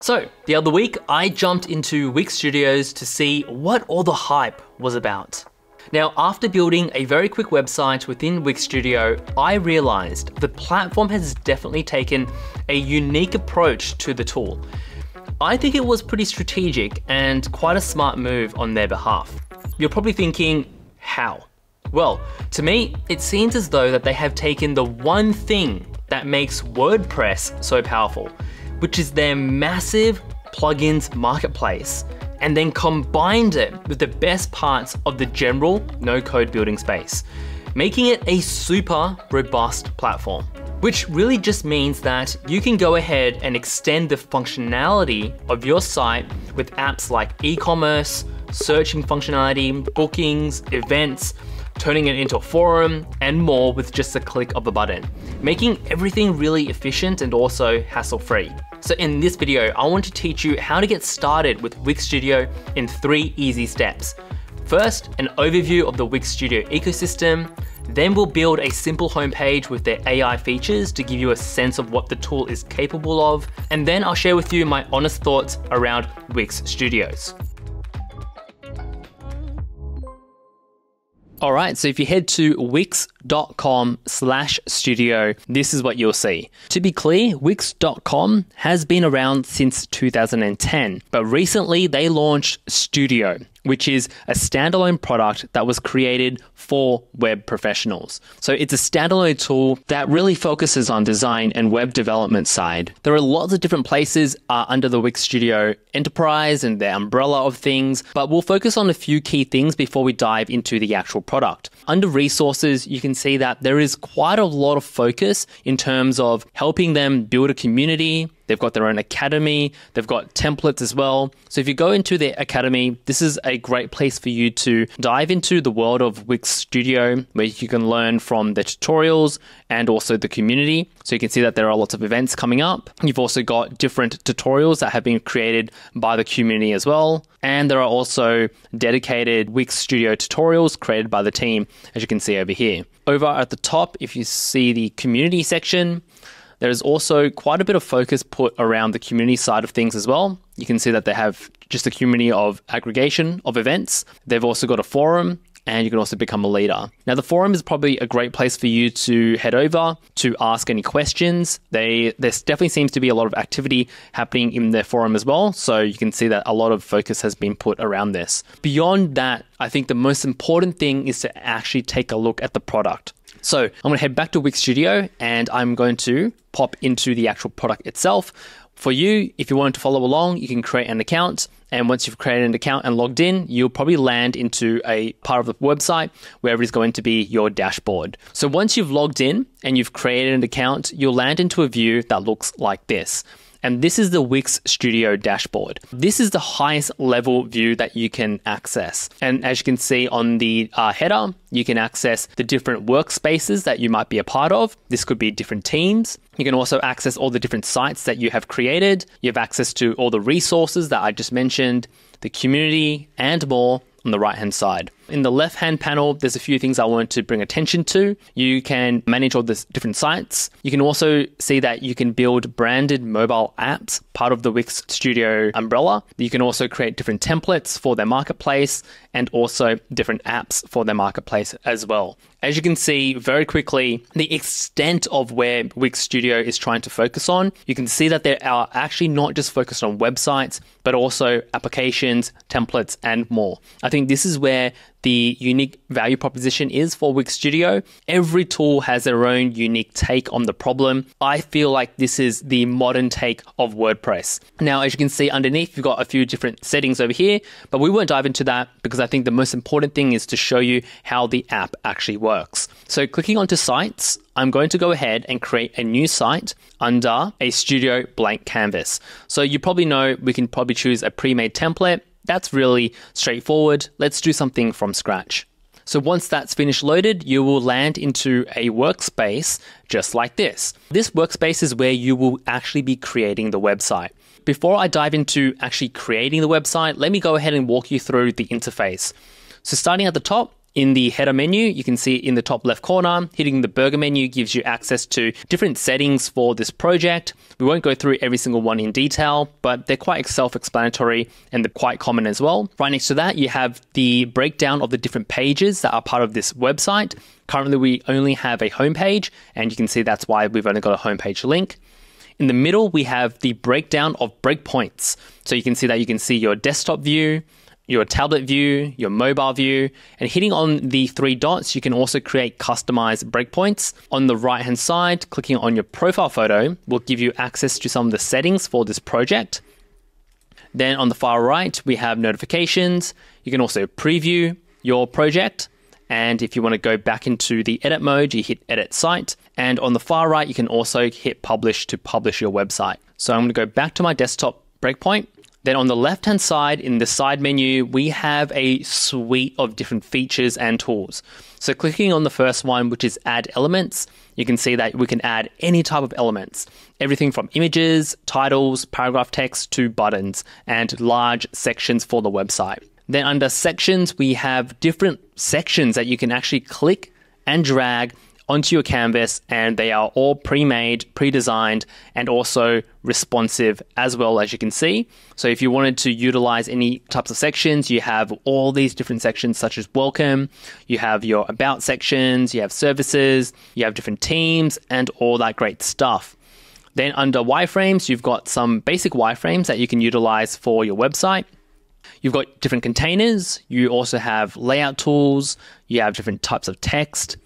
So the other week, I jumped into Wix Studios to see what all the hype was about. Now, after building a very quick website within Wix Studio, I realized the platform has definitely taken a unique approach to the tool. I think it was pretty strategic and quite a smart move on their behalf. You're probably thinking, how? Well, to me, it seems as though that they have taken the one thing that makes WordPress so powerful, which is their massive plugins marketplace, and then combined it with the best parts of the general no-code building space, making it a super robust platform. Which really just means that you can go ahead and extend the functionality of your site with apps like e-commerce, searching functionality, bookings, events, turning it into a forum, and more with just a click of a button, making everything really efficient and also hassle-free. So in this video, I want to teach you how to get started with Wix Studio in 3 easy steps. First, an overview of the Wix Studio ecosystem. Then we'll build a simple homepage with their AI features to give you a sense of what the tool is capable of. And then I'll share with you my honest thoughts around Wix Studios. All right, so if you head to wix.com/studio, this is what you'll see. To be clear, wix.com has been around since 2010, but recently they launched Studio, which is a standalone product that was created for web professionals. So it's a standalone tool that really focuses on design and web development side. There are lots of different places under the Wix Studio Enterprise and the umbrella of things, but we'll focus on a few key things before we dive into the actual product. Under resources, you can see that there is quite a lot of focus in terms of helping them build a community. They've got their own academy, they've got templates as well. So if you go into their academy, this is a great place for you to dive into the world of Wix Studio, where you can learn from the tutorials and also the community. So you can see that there are lots of events coming up. You've also got different tutorials that have been created by the community as well. And there are also dedicated Wix Studio tutorials created by the team, as you can see over here. Over at the top, if you see the community section, there's also quite a bit of focus put around the community side of things as well. You can see that they have just a community of aggregation of events. They've also got a forum, and you can also become a leader. Now, the forum is probably a great place for you to head over to ask any questions. There definitely seems to be a lot of activity happening in their forum as well. So you can see that a lot of focus has been put around this. Beyond that, I think the most important thing is to actually take a look at the product. So I'm going to head back to Wix Studio and I'm going to pop into the actual product itself. For you, if you want to follow along, you can create an account. And once you've created an account and logged in, you'll probably land into a part of the website where it is going to be your dashboard. So once you've logged in and you've created an account, you'll land into a view that looks like this. And this is the Wix Studio dashboard. This is the highest level view that you can access. And as you can see on the header, you can access the different workspaces that you might be a part of. This could be different teams. You can also access all the different sites that you have created. You have access to all the resources that I just mentioned, the community, and more on the right-hand side. In the left-hand panel, there's a few things I want to bring attention to. You can manage all the different sites. You can also see that you can build branded mobile apps, part of the Wix Studio umbrella. You can also create different templates for their marketplace and also different apps for their marketplace as well. As you can see very quickly, the extent of where Wix Studio is trying to focus on, you can see that they are actually not just focused on websites, but also applications, templates, and more. I think this is where the unique value proposition is for Wix Studio. Every tool has their own unique take on the problem. I feel like this is the modern take of WordPress. Now, as you can see underneath, you've got a few different settings over here, but we won't dive into that because I think the most important thing is to show you how the app actually works. So clicking onto sites, I'm going to go ahead and create a new site under a Studio blank canvas. So you probably know we can probably choose a pre-made template. That's really straightforward. Let's do something from scratch. So once that's finished loaded, you will land into a workspace just like this. This workspace is where you will actually be creating the website. Before I dive into actually creating the website, let me go ahead and walk you through the interface. So starting at the top, In the header menu, you can see in the top left corner, hitting the burger menu gives you access to different settings for this project. We won't go through every single one in detail, but they're quite self-explanatory and they're quite common as well. Right next to that, you have the breakdown of the different pages that are part of this website. Currently, we only have a homepage, and you can see that's why we've only got a homepage link. In the middle, we have the breakdown of breakpoints. So you can see that you can see your desktop view, your tablet view, your mobile view, and hitting on the 3 dots, you can also create customized breakpoints. On the right-hand side, clicking on your profile photo will give you access to some of the settings for this project. Then on the far right, we have notifications. You can also preview your project. And if you want to go back into the edit mode, you hit edit site. And on the far right, you can also hit publish to publish your website. So I'm going to go back to my desktop breakpoint. Then on the left-hand side, in the side menu, we have a suite of different features and tools. So clicking on the first one, which is add elements, you can see that we can add any type of elements. Everything from images, titles, paragraph text to buttons and large sections for the website. Then under sections, we have different sections that you can actually click and drag onto your canvas, and they are all pre-made, pre-designed, and also responsive as well, as you can see. So if you wanted to utilize any types of sections, you have all these different sections such as welcome, you have your about sections, you have services, you have different teams, and all that great stuff. Then under wireframes, you've got some basic wireframes that you can utilize for your website. You've got different containers, you also have layout tools, you have different types of text,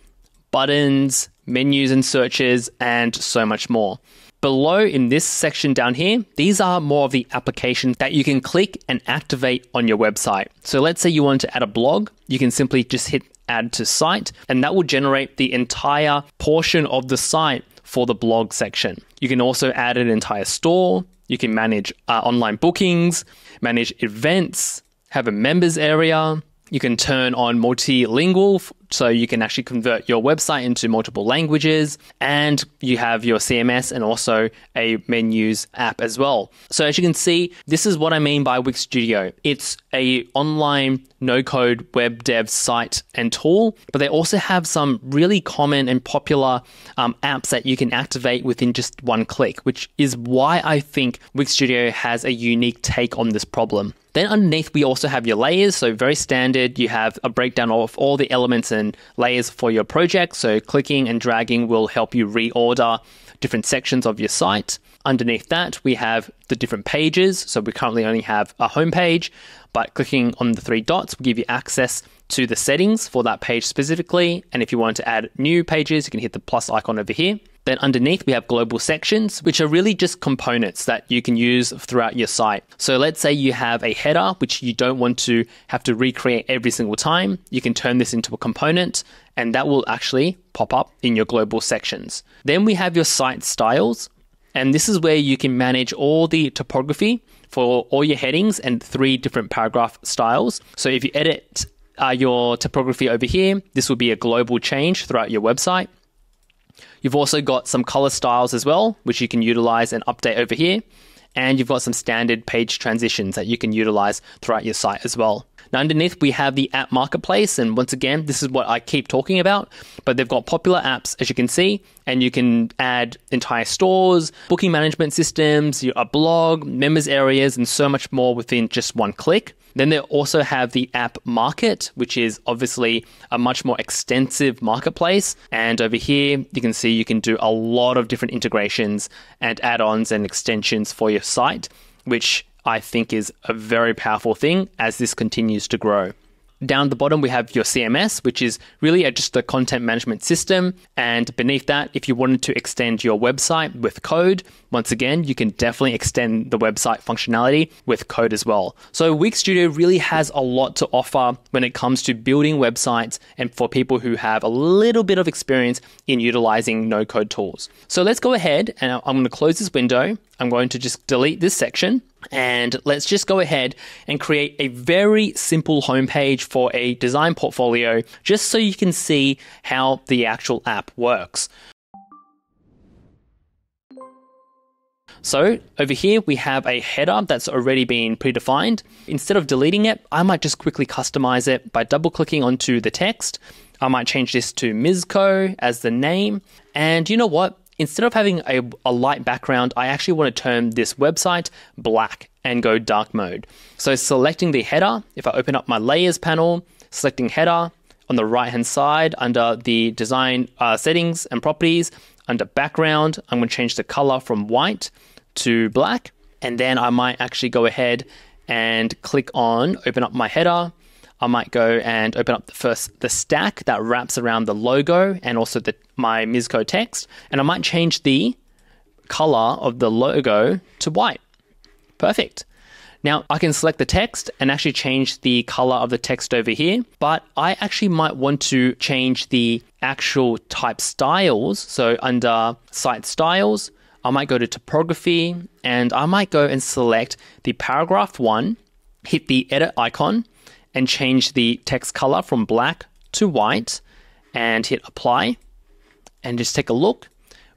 buttons, menus and searches, and so much more. Below in this section down here, these are more of the applications that you can click and activate on your website. So let's say you want to add a blog, you can simply just hit add to site, and that will generate the entire portion of the site for the blog section. You can also add an entire store, you can manage online bookings, manage events, have a members area. You can turn on multilingual, so you can actually convert your website into multiple languages, and you have your CMS and also a menus app as well. So as you can see, this is what I mean by Wix Studio. It's a online no-code web dev site and tool, but they also have some really common and popular apps that you can activate within just one click, which is why I think Wix Studio has a unique take on this problem. Then underneath, we also have your layers. So very standard, you have a breakdown of all the elements and layers for your project. So clicking and dragging will help you reorder different sections of your site. Underneath that, we have the different pages. So we currently only have a home page, but clicking on the 3 dots will give you access to the settings for that page specifically. And if you want to add new pages, you can hit the plus icon over here. Then underneath, we have global sections, which are really just components that you can use throughout your site. So let's say you have a header, which you don't want to have to recreate every single time. You can turn this into a component, and that will actually pop up in your global sections. Then we have your site styles, and this is where you can manage all the typography for all your headings and 3 different paragraph styles. So if you edit your typography over here, this will be a global change throughout your website. You've also got some color styles as well, which you can utilize and update over here. And you've got some standard page transitions that you can utilize throughout your site as well. Now underneath, we have the app marketplace. And once again, this is what I keep talking about, but they've got popular apps, as you can see, and you can add entire stores, booking management systems, a blog, members areas, and so much more within just one click. Then they also have the app market, which is obviously a much more extensive marketplace. And over here, you can see you can do a lot of different integrations and add-ons and extensions for your site, which I think is a very powerful thing as this continues to grow. Down at the bottom, we have your CMS, which is really just a content management system. And beneath that, if you wanted to extend your website with code, once again, you can definitely extend the website functionality with code as well. So Wix Studio really has a lot to offer when it comes to building websites and for people who have a little bit of experience in utilizing no-code tools. So let's go ahead and I'm going to close this window. I'm going to just delete this section. And let's just go ahead and create a very simple homepage for a design portfolio, just so you can see how the actual app works. So over here, we have a header that's already been predefined. Instead of deleting it, I might just quickly customize it by double clicking onto the text. I might change this to Mizco as the name. And you know what? Instead of having a light background, I actually want to turn this website black and go dark mode. So selecting the header, if I open up my layers panel, selecting header on the right hand side under the design settings and properties, under background, I'm going to change the color from white to black. And then I might actually go ahead and click on open up my header. I might go and open up the stack that wraps around the logo and also my Mizco text. And I might change the color of the logo to white. Perfect. Now I can select the text and actually change the color of the text over here, but I actually might want to change the actual type styles. So under site styles, I might go to typography and I might go and select the paragraph 1, hit the edit icon and change the text color from black to white and hit apply and just take a look.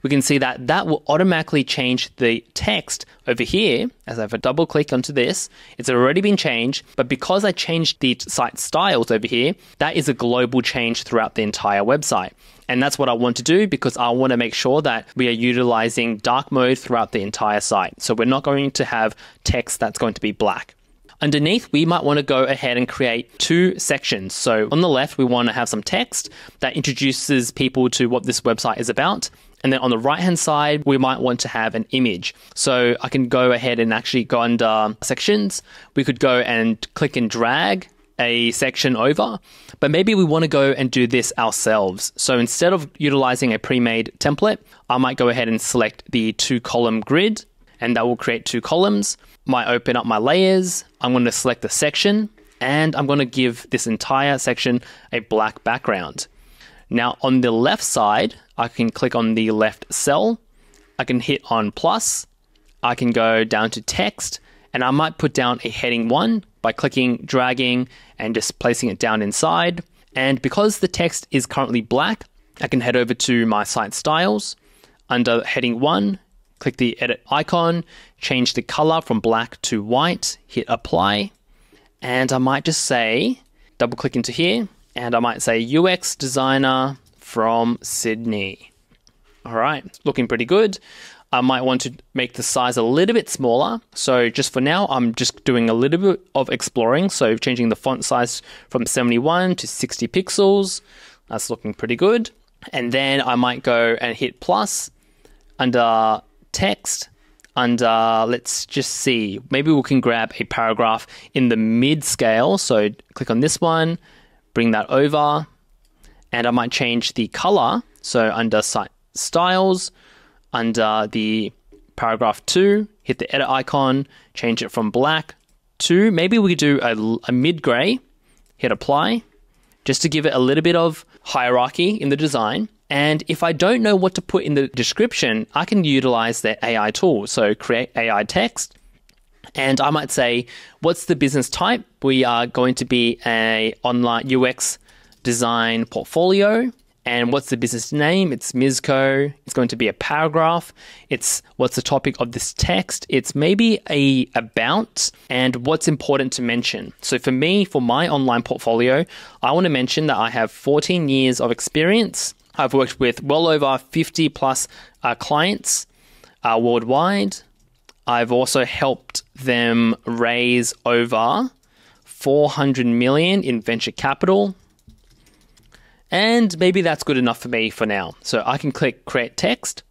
We can see that that will automatically change the text over here. As I have a double click onto this, it's already been changed, but because I changed the site styles over here, that is a global change throughout the entire website. And that's what I want to do because I want to make sure that we are utilizing dark mode throughout the entire site. So we're not going to have text that's going to be black. Underneath, we might want to go ahead and create 2 sections. So on the left, we want to have some text that introduces people to what this website is about. And then on the right-hand side, we might want to have an image. So I can go ahead and actually go under sections. We could go and click and drag a section over, but maybe we want to go and do this ourselves. So instead of utilizing a pre-made template, I might go ahead and select the 2-column grid, and that will create 2 columns. Might open up my layers. I'm going to select the section and I'm going to give this entire section a black background. Now on the left side, I can click on the left cell. I can hit on plus. I can go down to text and I might put down a heading 1 by clicking, dragging and just placing it down inside. And because the text is currently black, I can head over to my site styles. Under heading 1, click the edit icon, change the color from black to white, hit apply, and I might just say, double click into here, and I might say UX designer from Sydney. All right, looking pretty good. I might want to make the size a little bit smaller. So just for now, I'm just doing a little bit of exploring. So changing the font size from 71 to 60 pixels. That's looking pretty good. And then I might go and hit plus under text, under, let's just see, maybe we can grab a paragraph in the mid scale. So click on this one, bring that over, and I might change the color. So under site styles, under the paragraph 2, hit the edit icon, change it from black to, maybe we could do a mid gray, hit apply, just to give it a little bit of hierarchy in the design. And if I don't know what to put in the description, I can utilize the AI tool. So create AI text. And I might say, what's the business type? We are going to be an online UX design portfolio. And what's the business name? It's Mizco. It's going to be a paragraph. It's what's the topic of this text? It's maybe a about and what's important to mention. So for me, for my online portfolio, I want to mention that I have 14 years of experience. I've worked with well over 50 plus clients worldwide. I've also helped them raise over 400 million in venture capital. And maybe that's good enough for me for now. So I can click create text.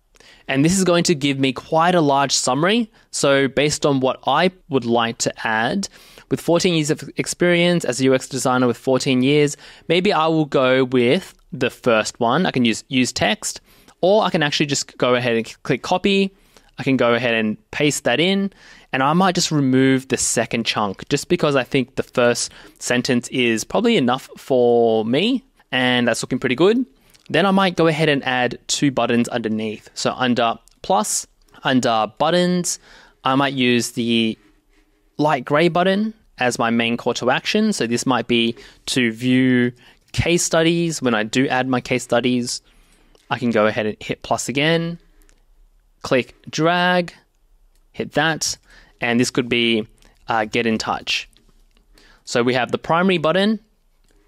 And this is going to give me quite a large summary. So based on what I would like to add, with 14 years of experience as a UX designer with 14 years, maybe I will go with the first one. I can use text, or I can actually just go ahead and click copy. I can go ahead and paste that in, and I might just remove the second chunk just because I think the first sentence is probably enough for me, and that's looking pretty good. Then I might go ahead and add 2 buttons underneath. So under plus, under buttons, I might use the light gray button as my main call to action. So this might be to view case studies. When I do add my case studies, I can go ahead and hit plus again, click drag, hit that, and this could be get in touch. So we have the primary button,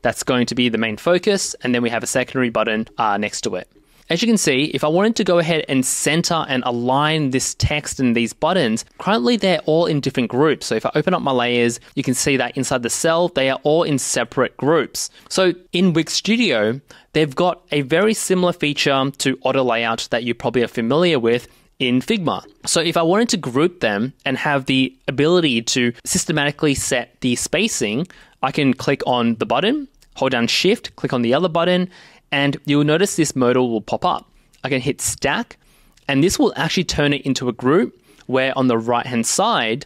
that's going to be the main focus, and then we have a secondary button next to it. As you can see, if I wanted to go ahead and center and align this text and these buttons, currently they're all in different groups. So if I open up my layers, you can see that inside the cell, they are all in separate groups. So in Wix Studio, they've got a very similar feature to auto layout that you probably are familiar with in Figma. So if I wanted to group them and have the ability to systematically set the spacing, I can click on the button, hold down Shift, click on the other button, and you'll notice this modal will pop up. I can hit stack, and this will actually turn it into a group where on the right-hand side,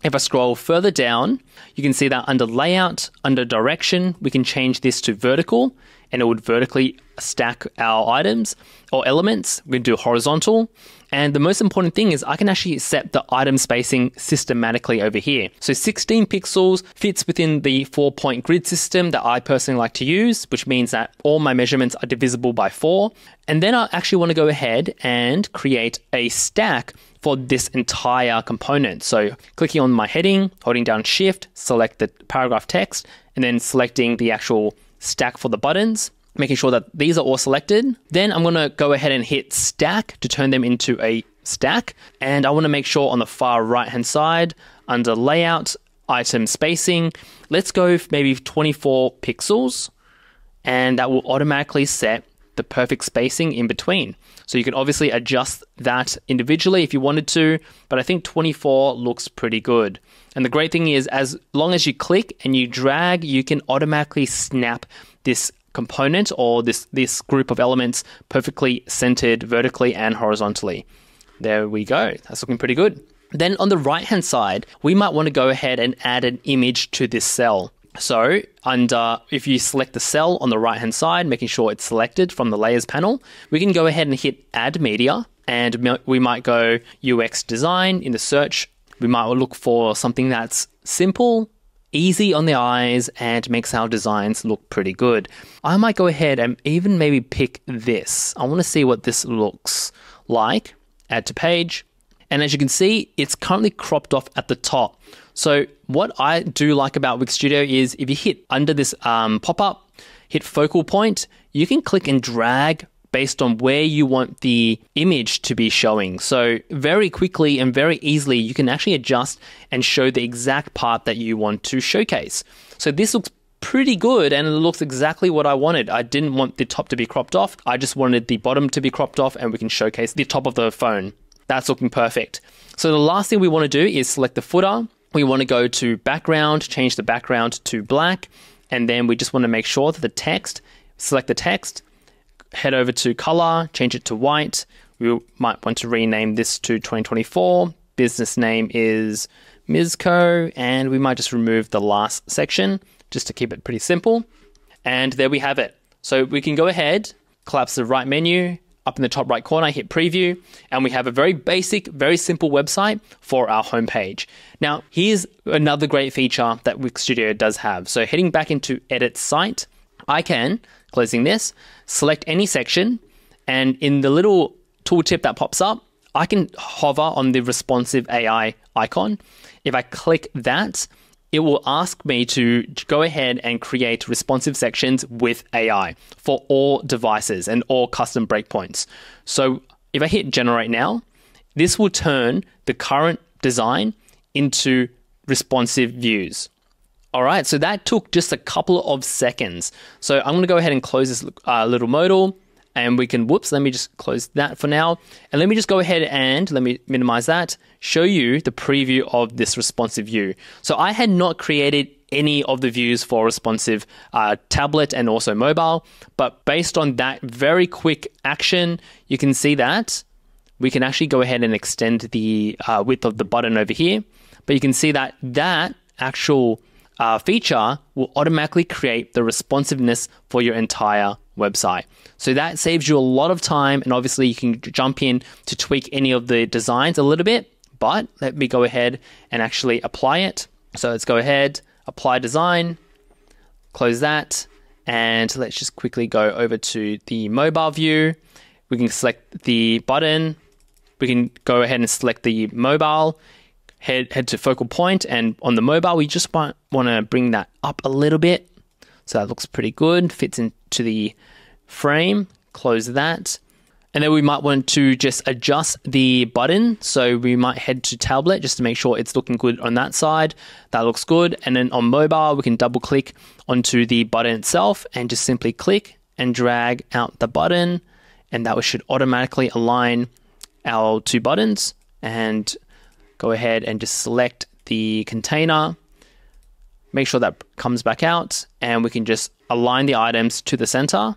if I scroll further down, you can see that under layout, under direction, we can change this to vertical, and it would vertically stack our items or elements. We can do horizontal. And the most important thing is I can actually set the item spacing systematically over here. So 16 pixels fits within the 4-point grid system that I personally like to use, which means that all my measurements are divisible by 4. And then I actually want to go ahead and create a stack for this entire component. So clicking on my heading, holding down Shift, select the paragraph text, and then selecting the actual stack for the buttons, making sure that these are all selected. Then I'm going to go ahead and hit stack to turn them into a stack. And I want to make sure on the far right hand side, under layout, item spacing, let's go maybe 24 pixels. And that will automatically set the perfect spacing in between. So you can obviously adjust that individually if you wanted to, but I think 24 looks pretty good. And the great thing is, as long as you click and you drag, you can automatically snap this component or this group of elements perfectly centered vertically and horizontally. There we go. That's looking pretty good. Then on the right hand side, we might want to go ahead and add an image to this cell. So if you select the cell on the right hand side, making sure it's selected from the layers panel, we can go ahead and hit add media, and we might go UX design in the search. We might look for something that's simple, easy on the eyes, and makes our designs look pretty good. I might go ahead and even maybe pick this. I want to see what this looks like. Add to page. And as you can see, it's currently cropped off at the top. So what I do like about Wix Studio is if you hit under this pop-up, hit focal point, you can click and drag based on where you want the image to be showing. So very quickly and very easily, you can actually adjust and show the exact part that you want to showcase. So this looks pretty good, and it looks exactly what I wanted. I didn't want the top to be cropped off. I just wanted the bottom to be cropped off, and we can showcase the top of the phone. That's looking perfect. So the last thing we want to do is select the footer. We want to go to background, change the background to black, and then we just want to make sure that the text, select the text, head over to color, change it to white. We might want to rename this to 2024. Business name is Mizco, and we might just remove the last section just to keep it pretty simple. And there we have it. So we can go ahead, collapse the right menu, up in the top right corner, hit preview, and we have a very basic, very simple website for our homepage. Now, here's another great feature that Wix Studio does have. So heading back into Edit Site, I can, closing this, select any section, and in the little tooltip that pops up, I can hover on the responsive AI icon. If I click that, it will ask me to go ahead and create responsive sections with AI for all devices and all custom breakpoints. So if I hit generate now, this will turn the current design into responsive views. All right, so that took just a couple of seconds. So I'm going to go ahead and close this little modal, and we can, let me just close that for now. And let me just go ahead and let me minimize that, show you the preview of this responsive view. So I had not created any of the views for responsive tablet and also mobile, but based on that very quick action, you can see that we can actually go ahead and extend the width of the button over here. But you can see that that actual feature will automatically create the responsiveness for your entire website. So that saves you a lot of time, and obviously you can jump in to tweak any of the designs a little bit, but let me go ahead and actually apply it. So let's go ahead, apply design, close that, and let's just quickly go over to the mobile view. We can select the button, we can go ahead and select the mobile, head to focal point, and on the mobile, we just want to bring that up a little bit. So that looks pretty good, fits into the frame, close that. And then we might want to just adjust the button. So we might head to tablet just to make sure it's looking good on that side. That looks good. And then on mobile, we can double click onto the button itself and just simply click and drag out the button. And that should automatically align our two buttons. And go ahead and just select the container. Make sure that comes back out, and we can just align the items to the center.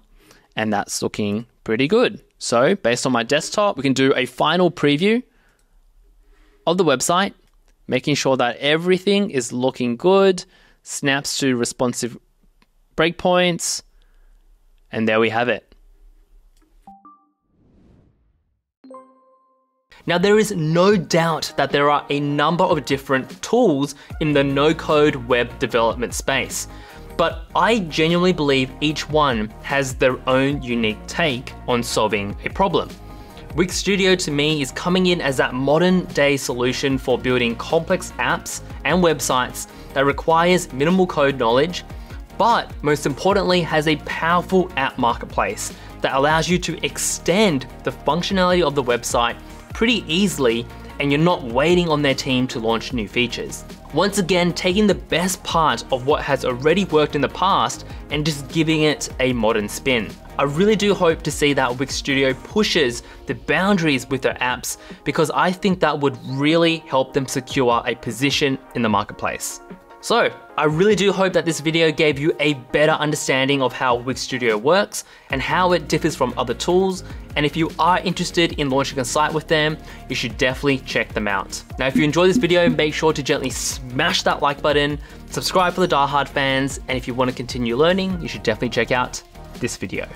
And that's looking pretty good. So based on my desktop, we can do a final preview of the website, making sure that everything is looking good, snaps to responsive breakpoints, and there we have it. Now, there is no doubt that there are a number of different tools in the no-code web development space, but I genuinely believe each one has their own unique take on solving a problem. Wix Studio to me is coming in as that modern day solution for building complex apps and websites that requires minimal code knowledge, but most importantly has a powerful app marketplace that allows you to extend the functionality of the website pretty easily, and you're not waiting on their team to launch new features. Once again, taking the best part of what has already worked in the past and just giving it a modern spin. I really do hope to see that Wix Studio pushes the boundaries with their apps, because I think that would really help them secure a position in the marketplace. So I really do hope that this video gave you a better understanding of how Wix Studio works and how it differs from other tools. And if you are interested in launching a site with them, you should definitely check them out. Now, if you enjoyed this video, make sure to gently smash that like button, subscribe for the diehard fans, and if you want to continue learning, you should definitely check out this video.